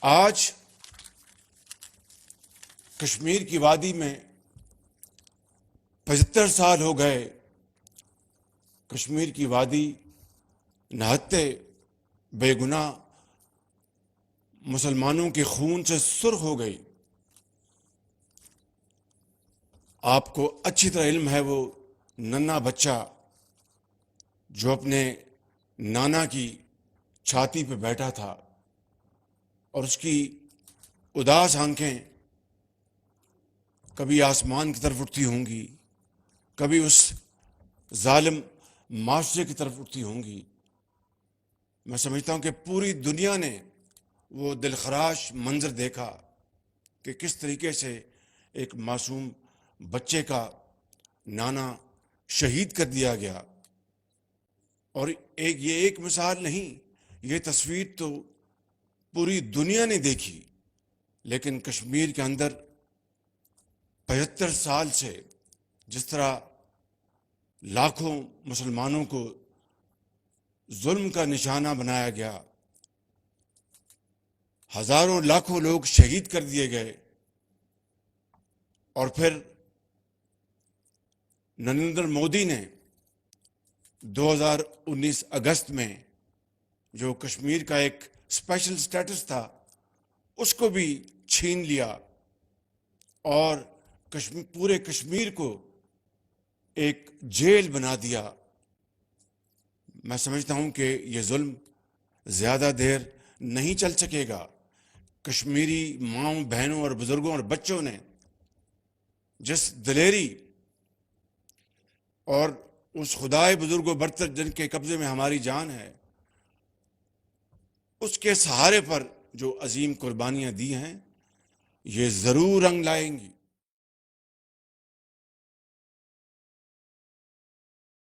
آج کشمیر کی وادی میں 75 سال ہو گئے کشمیر کی وادی نہتے بے گناہ مسلمانوں کے خون سے سرخ ہو گئی۔ آپ کو اچھی طرح علم ہے وہ ننھا بچہ جو اپنے نانا کی چھاتی پہ بیٹھا تھا اور اس کی اداس آنکھیں کبھی آسمان کی طرف اٹھتی ہوں گی، کبھی اس ظالم معاشرے کی طرف اٹھتی ہوں گی۔ میں سمجھتا ہوں کہ پوری دنیا نے وہ دلخراش منظر دیکھا کہ کس طریقے سے ایک معصوم بچے کا نانا شہید کر دیا گیا۔ اور یہ ایک مثال نہیں، یہ تصویر تو پوری دنیا نے دیکھی، لیکن کشمیر کے اندر 75 سال سے جس طرح لاکھوں مسلمانوں کو ظلم کا نشانہ بنایا گیا، ہزاروں لاکھوں لوگ شہید کر دیے گئے، اور پھر نریندر مودی نے 2019 اگست میں جو کشمیر کا ایک اسپیشل سٹیٹس تھا اس کو بھی چھین لیا اور پورے کشمیر کو ایک جیل بنا دیا۔ میں سمجھتا ہوں کہ یہ ظلم زیادہ دیر نہیں چل سکے گا۔ کشمیری ماؤں، بہنوں اور بزرگوں اور بچوں نے جس دلیری اور اس خدائے بزرگ و برتر جن کے قبضے میں ہماری جان ہے، اس کے سہارے پر جو عظیم قربانیاں دی ہیں، یہ ضرور رنگ لائیں گی۔